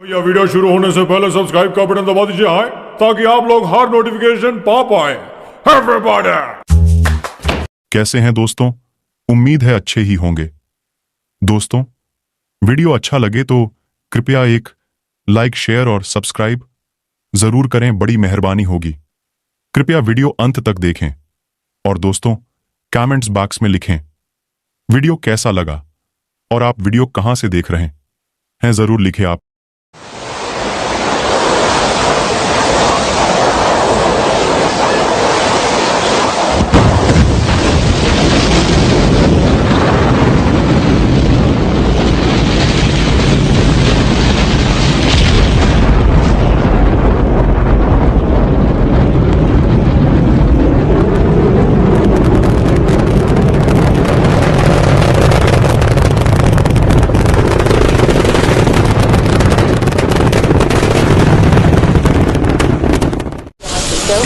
यह वीडियो शुरू होने से पहले सब्सक्राइब का बटन दबा दीजिए हाय ताकि आप लोग हर नोटिफिकेशन पा पाए। एवरीबॉडी कैसे हैं दोस्तों? उम्मीद है अच्छे ही होंगे। दोस्तों, वीडियो अच्छा लगे तो कृपया एक लाइक, शेयर और सब्सक्राइब जरूर करें, बड़ी मेहरबानी होगी। कृपया वीडियो अंत तक देखें और दोस्तों कमेंट्स बॉक्स में लिखें वीडियो कैसा लगा और आप वीडियो कहां से देख रहे हैं जरूर लिखें आप।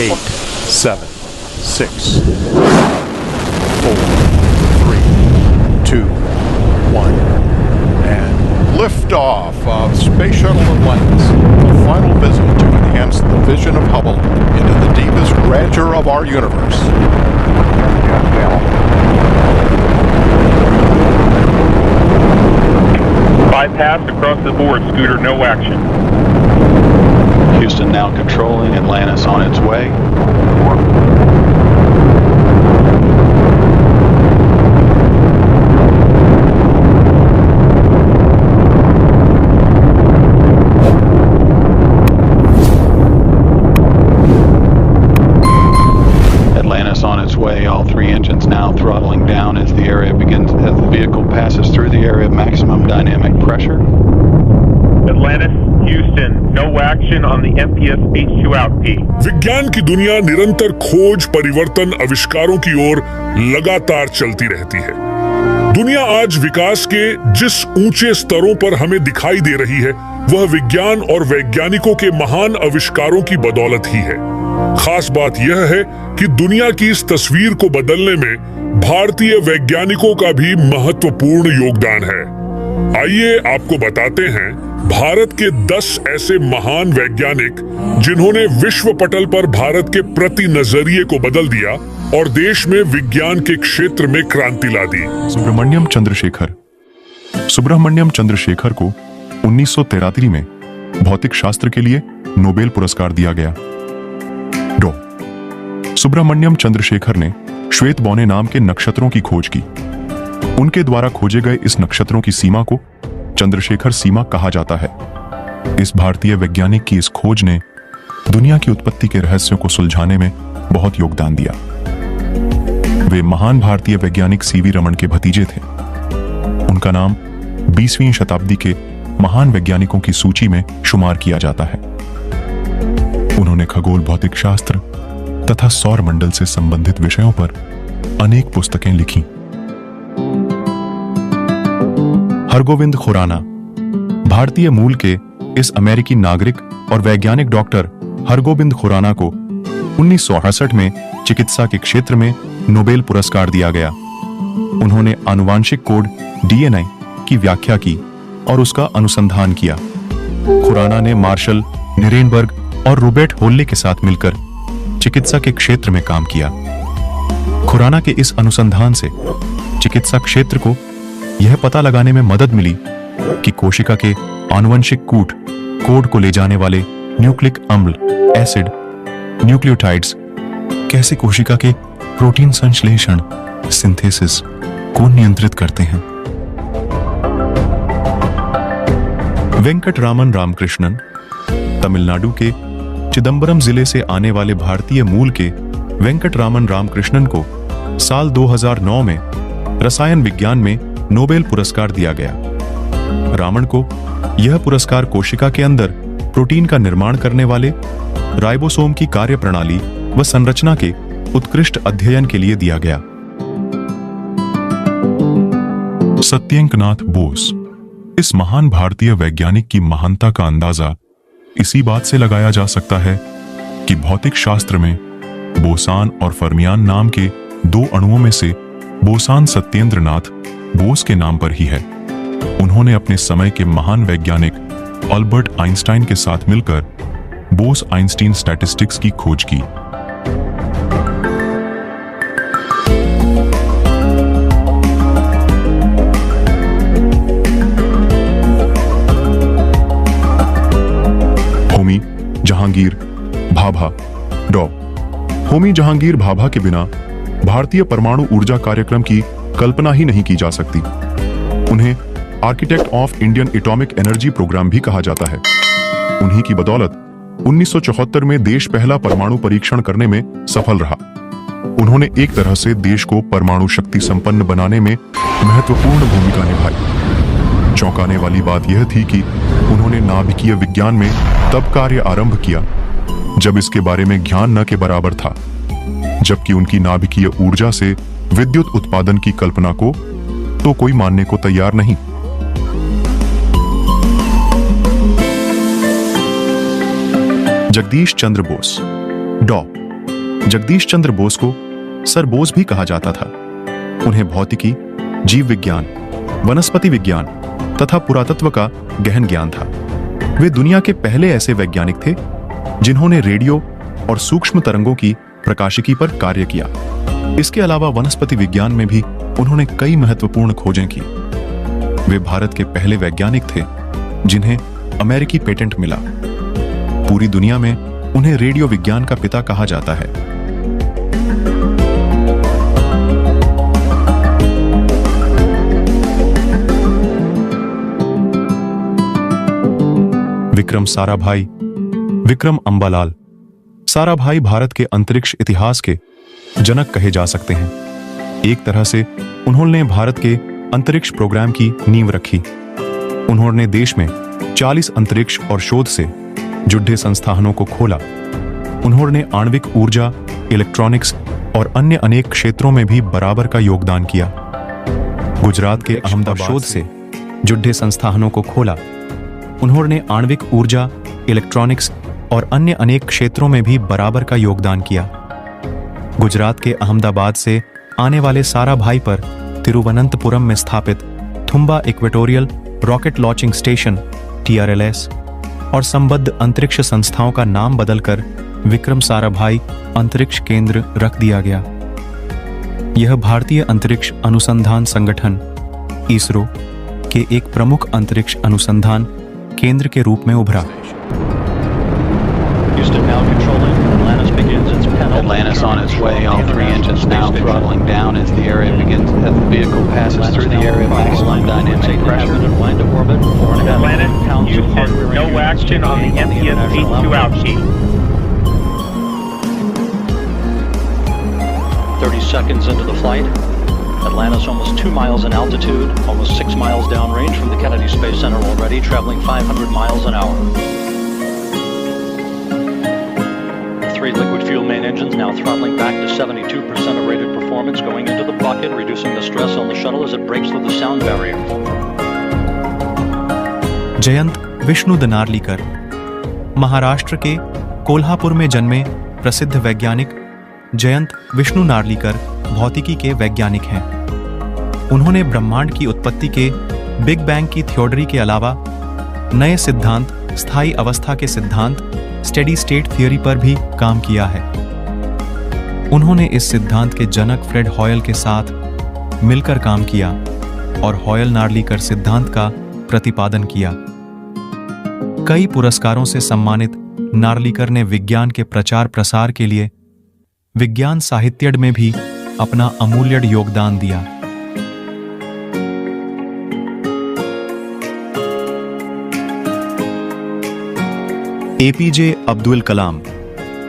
Eight, 7, 6, 4, 3, 2, 1, and liftoff of Space Shuttle Atlantis, a final visit to enhance the vision of Hubble into the deepest grandeur of our universe. Bypass across the board, Scooter, no action. Houston now controlling, Atlantis on its way. Atlantis on its way, all three engines now throttling down as the vehicle passes through the area of maximum dynamic pressure. Atlantis, Houston, no action on the MPS H2-P. विज्ञान की दुनिया निरंतर खोज, परिवर्तन, आविष्कारों की ओर लगातार चलती रहती है। दुनिया आज विकास के जिस ऊंचे स्तरों पर हमें दिखाई दे रही है वह विज्ञान और वैज्ञानिकों के महान आविष्कारों की बदौलत ही है। खास बात यह है कि दुनिया की इस तस्वीर को बदलने में भारतीय वैज्ञानिकों का भी महत्वपूर्ण योगदान है। आइए आपको बताते हैं भारत के 10 ऐसे महान वैज्ञानिक जिन्होंने विश्व पटल पर भारत के प्रति नजरिए को बदल दिया और देश में विज्ञान के क्षेत्र में क्रांति ला दी। सुब्रमण्यम चंद्रशेखर को 1933 में भौतिक शास्त्र के लिए नोबेल पुरस्कार दिया गया। सुब्रमण्यम चंद्रशेखर ने श्वेत बौने नाम के नक्षत्रों की खोज की। उनके द्वारा खोजे गए इस नक्षत्रों की सीमा को चंद्रशेखर सीमा कहा जाता है। इस भारतीय वैज्ञानिक की इस खोज ने दुनिया की उत्पत्ति के रहस्यों को सुलझाने में बहुत योगदान दिया। वे महान भारतीय वैज्ञानिक सीवी रमन के भतीजे थे। उनका नाम 20वीं शताब्दी के महान वैज्ञानिकों की सूची में शुमार किया जाता है। उन्होंने खगोल भौतिक शास्त्र तथा सौर मंडल से संबंधित विषयों पर अनेक पुस्तकें लिखी। हरगोविंद खुराना भारतीय मूल के इस अमेरिकी नागरिक और वैज्ञानिक डॉक्टर हरगोविंद खुराना को 1968 में चिकित्सा के क्षेत्र में नोबेल पुरस्कार दिया गया। उन्होंने आनुवांशिक कोड डीएनए की व्याख्या की और उसका अनुसंधान किया। खुराना ने मार्शल निरेनबर्ग और रोबर्ट होल्ले के साथ मिलकर चिकित्सा के क्षेत्र में काम किया। खुराना के इस अनुसंधान से चिकित्सा क्षेत्र को यह पता लगाने में मदद मिली कि कोशिका के आनुवंशिक कोड को ले जाने वाले न्यूक्लिक अम्ल, एसिड, न्यूक्लियोटाइड्स कैसे कोशिका के प्रोटीन संश्लेषण, सिंथेसिस को नियंत्रित करते हैं। वेंकटरामन रामकृष्णन तमिलनाडु के चिदंबरम जिले से आने वाले भारतीय मूल के वेंकटरामन रामकृष्णन को साल 2009 में रसायन विज्ञान में नोबेल पुरस्कार दिया गया। रामन को यह पुरस्कार कोशिका के अंदर प्रोटीन का निर्माण करने वाले राइबोसोम की कार्यप्रणाली व संरचना के उत्कृष्ट अध्ययन के लिए दिया गया। सत्येंद्रनाथ बोस इस महान भारतीय वैज्ञानिक की महानता का अंदाजा इसी बात से लगाया जा सकता है कि भौतिक शास्त्र में बोसान और फर्मियान नाम के 2 अणुओं में से बोसान सत्येंद्रनाथ बोस के नाम पर ही है। उन्होंने अपने समय के महान वैज्ञानिक अल्बर्ट आइंस्टाइन के साथ मिलकर बोस आइंस्टीन स्टैटिस्टिक्स की खोज की। होमी जहांगीर भाभा डॉ. होमी जहांगीर भाभा के बिना भारतीय परमाणु ऊर्जा कार्यक्रम की कल्पना ही नहीं की जा सकती। उन्हें architect of Indian atomic energy programme भी कहा जाता है। उन्हीं की बदौलत 1974 में देश पहला परमाणु परीक्षण करने में सफल रहा। उन्होंने एक तरह से देश को परमाणु शक्ति संपन्न बनाने में महत्वपूर्ण भूमिका निभाई। चौंकाने वाली बात यह थी कि उन्होंने नाभिकीय विज्ञान में तब कार्य आरंभ किया जब इसके बारे में ज्ञान न के बराबर था, जबकि उनकी नाभिकीय ऊर्जा से विद्युत उत्पादन की कल्पना को तो कोई मानने को तैयार नहीं। जगदीश चंद्र बोस डॉ. जगदीश चंद्र बोस को सर बोस भी कहा जाता था। उन्हें भौतिकी, जीव विज्ञान, वनस्पति विज्ञान तथा पुरातत्व का गहन ज्ञान था। वे दुनिया के पहले ऐसे वैज्ञानिक थे जिन्होंने रेडियो और सूक्ष्म तरंगों की प्रकाशिकी पर कार्य किया। इसके अलावा वनस्पति विज्ञान में भी उन्होंने कई महत्वपूर्ण खोजें की। वे भारत के पहले वैज्ञानिक थे जिन्हें अमेरिकी पेटेंट मिला। पूरी दुनिया में उन्हें रेडियो विज्ञान का पिता कहा जाता है। विक्रम साराभाई विक्रम अंबालाल साराभाई भारत के अंतरिक्ष इतिहास के जनक कहे जा सकते हैं। एक तरह से उन्होंने भारत के अंतरिक्ष प्रोग्राम की नींव रखी। उन्होंने देश में 40 अंतरिक्ष और शोध से जुड़े संस्थानों को खोला। उन्होंने आणविक ऊर्जा, इलेक्ट्रॉनिक्स और अन्य अनेक क्षेत्रों में भी बराबर का योगदान किया। गुजरात के अहमदाबाद शोध से जुड़े संस्थानों को खोला। उन्होंने आणविक ऊर्जा, इलेक्ट्रॉनिक्स और अन्य अनेक क्षेत्रों में भी बराबर का योगदान किया। गुजरात के अहमदाबाद से आने वाले साराभाई पर तिरुवनंतपुरम में स्थापित Thumba equatorial rocket launching station (TRLS) और संबद्ध अंतरिक्ष संस्थाओं का नाम बदलकर विक्रम साराभाई अंतरिक्ष केंद्र रख दिया गया। यह भारतीय अंतरिक्ष अनुसंधान संगठन (ISRO) के एक प्रमुख अंतरिक्ष अनुसंधान केंद्र के रूप में उभरा। Houston now controlling. Atlantis begins its penultimate. Atlantis on its way. All 3 engines now throttling down as the area begins. As the vehicle passes through the area, maximum dynamic pressure. Wind to orbit. Atlantis, Houston, no action on the MPS H2 outsheet. 30 seconds into the flight. Atlantis almost 2 miles in altitude, almost 6 miles downrange from the Kennedy Space Center already, traveling 500 miles an hour. 3 liquid fuel main engines now throttling back to 72% of rated performance, going into the bucket, reducing the stress on the shuttle as it breaks through the sound barrier. Jayant Vishnu दनार्लीकर Maharashtra के कोल्हापुर में जन्मे प्रसिद्ध वैज्ञानिक जयंत विष्णु नार्लीकर भौतिकी के वैज्ञानिक हैं। उन्होंने ब्रह्मांड की उत्पत्ति के बिग बैंग की थ्योरी के अलावा नए सिद्धांत, स्थायी अवस्था के सिद्धांत, स्टेडी स्टेट थियरी पर भी काम किया है। उन्होंने इस सिद्धांत के जनक फ्रेड हॉयल के साथ मिलकर काम किया और हॉयल नार्लीकर सिद्धांत का प्रतिपादन किया। कई पुरस्कारों से सम्मानित नार्लीकर ने विज्ञान के प्रचार प्रसार के लिए विज्ञान साहित्य में भी अपना अमूल्य योगदान दिया। एपीजे अब्दुल कलाम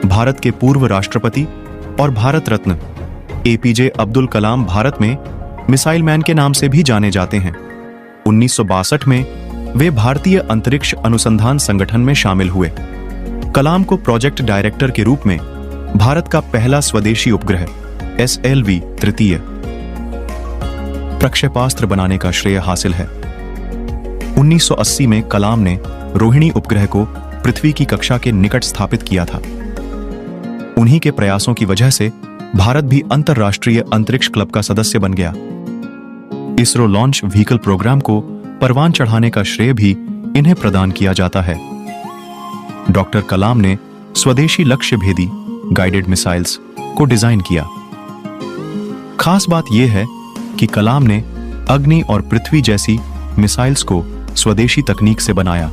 भारत के पूर्व राष्ट्रपति और भारत रत्न एपीजे अब्दुल कलाम भारत में मिसाइल मैन के नाम से भी जाने जाते हैं। 1962 में वे भारतीय अंतरिक्ष अनुसंधान संगठन में शामिल हुए। कलाम को प्रोजेक्ट डायरेक्टर के रूप में भारत का पहला स्वदेशी उपग्रह SLV तृतीय प्रक्षेपास्त्र बनाने का श्रेय हासिल है। 1980 में कलाम ने रोहिणी उपग्रह को पृथ्वी की कक्षा के निकट स्थापित किया था। उन्हीं के प्रयासों की वजह से भारत भी अंतरराष्ट्रीय अंतरिक्ष क्लब का सदस्य बन गया। इसरो लॉन्च व्हीकल प्रोग्राम को परवान चढ़ाने का श्रेय भी इन्हें प्रदान किया जाता है। डॉक्टर कलाम ने स्वदेशी लक्ष्य भेदी गाइडेड मिसाइल्स को डिजाइन किया। खास बात यह है कि कलाम ने अग्नि और पृथ्वी जैसी मिसाइल्स को स्वदेशी तकनीक से बनाया।